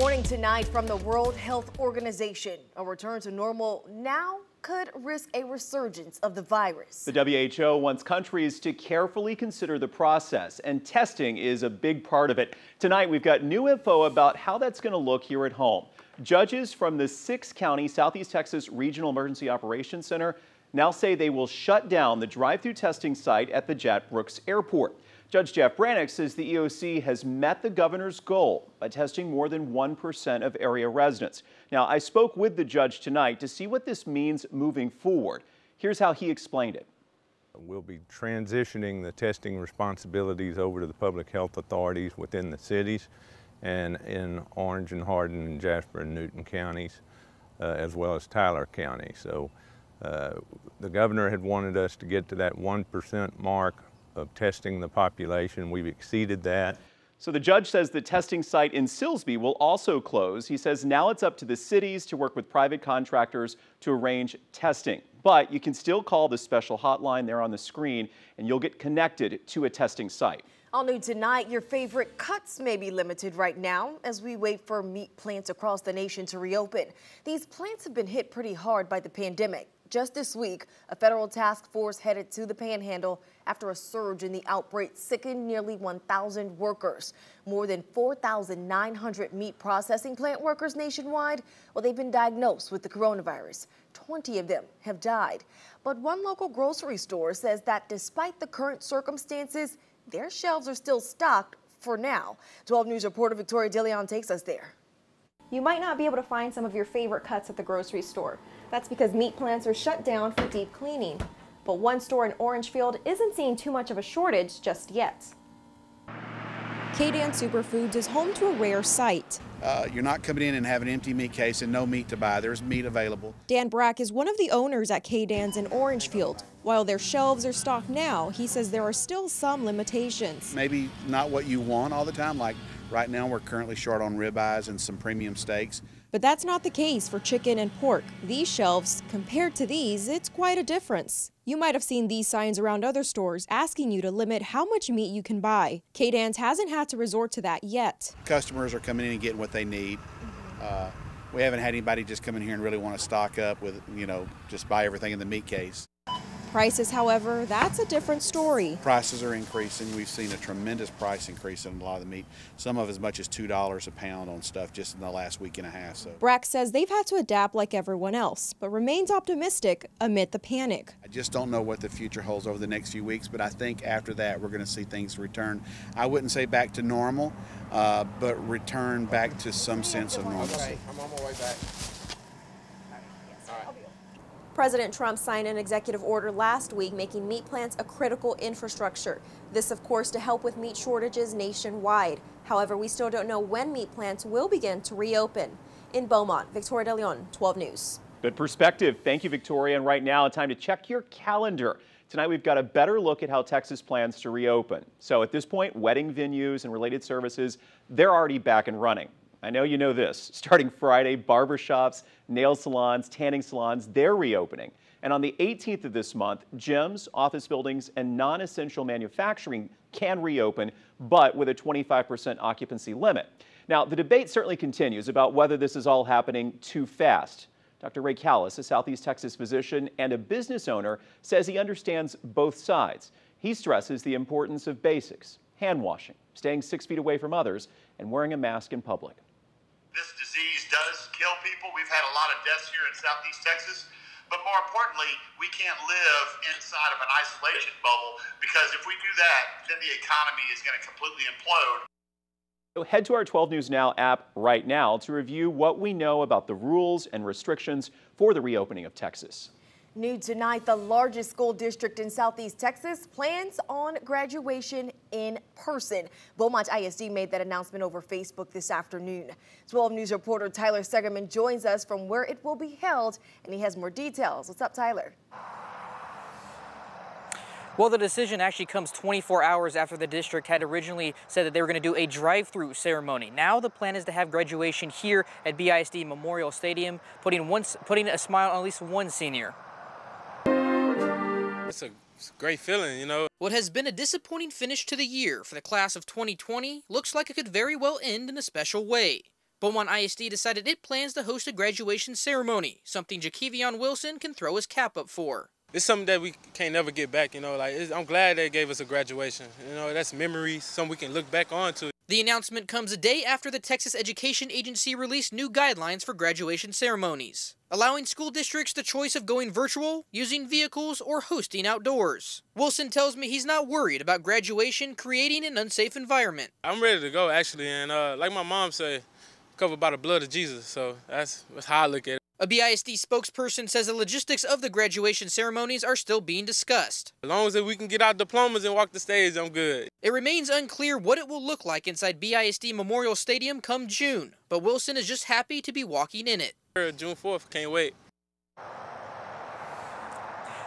Warning tonight from the World Health Organization. A return to normal now could risk a resurgence of the virus. The WHO wants countries to carefully consider the process, and testing is a big part of it. Tonight, we've got new info about how that's going to look here at home. Judges from the 6-county Southeast Texas Regional Emergency Operations Center now say they will shut down the drive-through testing site at the Jack Brooks Airport. Judge Jeff Brannick says the EOC has met the governor's goal by testing more than 1% of area residents. Now, I spoke with the judge tonight to see what this means moving forward. Here's how he explained it. We'll be transitioning the testing responsibilities over to the public health authorities within the cities and in Orange and Hardin and Jasper and Newton counties, as well as Tyler County. So the governor had wanted us to get to that 1% mark of testing the population. We've exceeded that. So the judge says the testing site in Silsbee will also close. He says now it's up to the cities to work with private contractors to arrange testing. But you can still call the special hotline there on the screen and you'll get connected to a testing site. All new tonight, your favorite cuts may be limited right now as we wait for meat plants across the nation to reopen. These plants have been hit pretty hard by the pandemic. Just this week, a federal task force headed to the Panhandle after a surge in the outbreak sickened nearly 1,000 workers. More than 4,900 meat processing plant workers nationwide, well, they've been diagnosed with the coronavirus. 20 of them have died. But one local grocery store says that despite the current circumstances, their shelves are still stocked for now. 12 News reporter Victoria DeLeon takes us there. You might not be able to find some of your favorite cuts at the grocery store. That's because meat plants are shut down for deep cleaning. But one store in Orangefield isn't seeing too much of a shortage just yet. Kaydan Superfoods is home to a rare sight. You're not coming in and have an empty meat case and no meat to buy. There's meat available. Dan Brack is one of the owners at Kaydan's in Orangefield. While their shelves are stocked now, he says there are still some limitations. Maybe not what you want all the time. Like right now, we're currently short on ribeyes and some premium steaks. But that's not the case for chicken and pork. These shelves, compared to these, it's quite a difference. You might have seen these signs around other stores asking you to limit how much meat you can buy. Kaydan's hasn't had to resort to that yet. Customers are coming in and getting what they need. We haven't had anybody just come in here and really want to stock up with, just buy everything in the meat case. Prices, however, that's a different story. Prices are increasing. We've seen a tremendous price increase in a lot of the meat, some of as much as $2 a pound on stuff just in the last week and a half. So Brack says they've had to adapt like everyone else, but remains optimistic amid the panic. I just don't know what the future holds over the next few weeks, but I think after that we're going to see things return. I wouldn't say back to normal, but return back to some sense of normalcy. I'm on my way back. President Trump signed an executive order last week making meat plants a critical infrastructure. This, of course, to help with meat shortages nationwide. However, we still don't know when meat plants will begin to reopen. In Beaumont, Victoria DeLeon, 12 News. Good perspective. Thank you, Victoria. And right now, time to check your calendar. Tonight, we've got a better look at how Texas plans to reopen. So at this point, wedding venues and related services, they're already back and running. I know you know this. Starting Friday, barbershops, nail salons, tanning salons, they're reopening. And on the 18th of this month, gyms, office buildings, and non-essential manufacturing can reopen, but with a 25% occupancy limit. Now, the debate certainly continues about whether this is all happening too fast. Dr. Ray Callis, a Southeast Texas physician and a business owner, says he understands both sides. He stresses the importance of basics, hand washing, staying 6 feet away from others, and wearing a mask in public. This disease does kill people. We've had a lot of deaths here in Southeast Texas. But more importantly, we can't live inside of an isolation bubble, because if we do that, then the economy is going to completely implode. So head to our 12 News Now app right now to review what we know about the rules and restrictions for the reopening of Texas. New tonight, the largest school district in Southeast Texas plans on graduation in person. Beaumont ISD made that announcement over Facebook this afternoon. 12 News reporter Tyler Segerman joins us from where it will be held, and he has more details. What's up, Tyler? Well, the decision actually comes 24 hours after the district had originally said that they were going to do a drive-through ceremony. Now the plan is to have graduation here at BISD Memorial Stadium, putting a smile on at least one senior. It's a great feeling, you know. What has been a disappointing finish to the year for the class of 2020 looks like it could very well end in a special way. Beaumont ISD decided it plans to host a graduation ceremony, something Jakevion Wilson can throw his cap up for. It's something that we can't never get back, you know. I'm glad they gave us a graduation. You know, that's memories, something we can look back on to. The announcement comes a day after the Texas Education Agency released new guidelines for graduation ceremonies, allowing school districts the choice of going virtual, using vehicles, or hosting outdoors. Wilson tells me he's not worried about graduation creating an unsafe environment. I'm ready to go, actually, and like my mom said, covered by the blood of Jesus, so that's how I look at it. A BISD spokesperson says the logistics of the graduation ceremonies are still being discussed. As long as we can get our diplomas and walk the stage, I'm good. It remains unclear what it will look like inside BISD Memorial Stadium come June, but Wilson is just happy to be walking in it. June 4th, can't wait.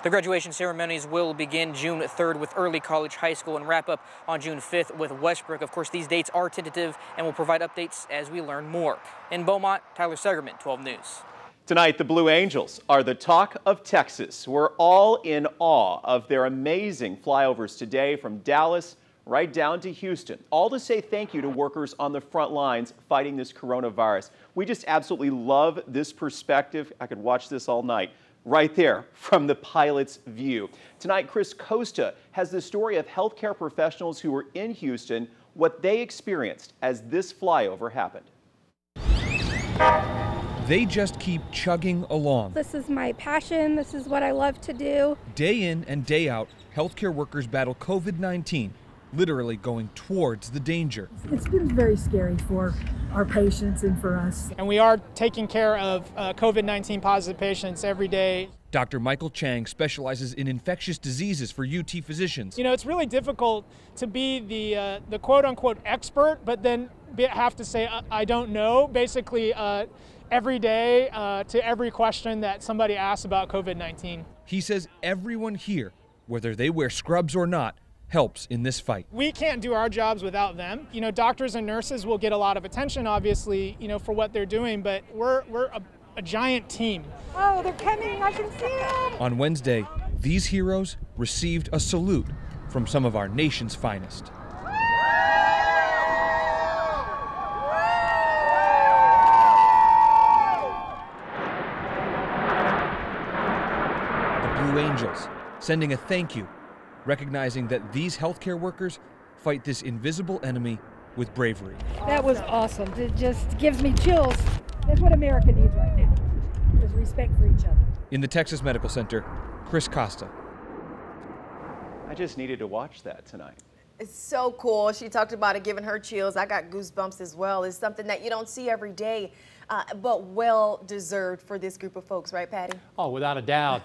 The graduation ceremonies will begin June 3rd with Early College High School and wrap up on June 5th with Westbrook. Of course, these dates are tentative and we'll provide updates as we learn more. In Beaumont, Tyler Segerman, 12 News. Tonight, the Blue Angels are the talk of Texas. We're all in awe of their amazing flyovers today from Dallas right down to Houston, all to say thank you to workers on the front lines fighting this coronavirus. We just absolutely love this perspective. I could watch this all night. Right there from the pilot's view. Tonight, Chris Costa has the story of healthcare professionals who were in Houston, what they experienced as this flyover happened. They just keep chugging along. This is my passion. This is what I love to do. Day in and day out, healthcare workers battle COVID-19, literally going towards the danger. It's been very scary for our patients and for us. And we are taking care of COVID-19 positive patients every day. Dr. Michael Chang specializes in infectious diseases for UT physicians. You know, it's really difficult to be the quote-unquote expert, but then have to say, I don't know, basically every day to every question that somebody asks about COVID-19. He says everyone here, whether they wear scrubs or not, helps in this fight. We can't do our jobs without them. You know, doctors and nurses will get a lot of attention, obviously, you know, for what they're doing, but we're a giant team. Oh, they're coming. I can see them. On Wednesday, these heroes received a salute from some of our nation's finest. The Blue Angels sending a thank you, recognizing that these healthcare workers fight this invisible enemy with bravery. That was awesome. It just gives me chills. That's what America needs right now, is respect for each other. In the Texas Medical Center, Chris Costa. I just needed to watch that tonight. It's so cool. She talked about it giving her chills. I got goosebumps as well. It's something that you don't see every day, but well deserved for this group of folks, right, Patty? Oh, without a doubt.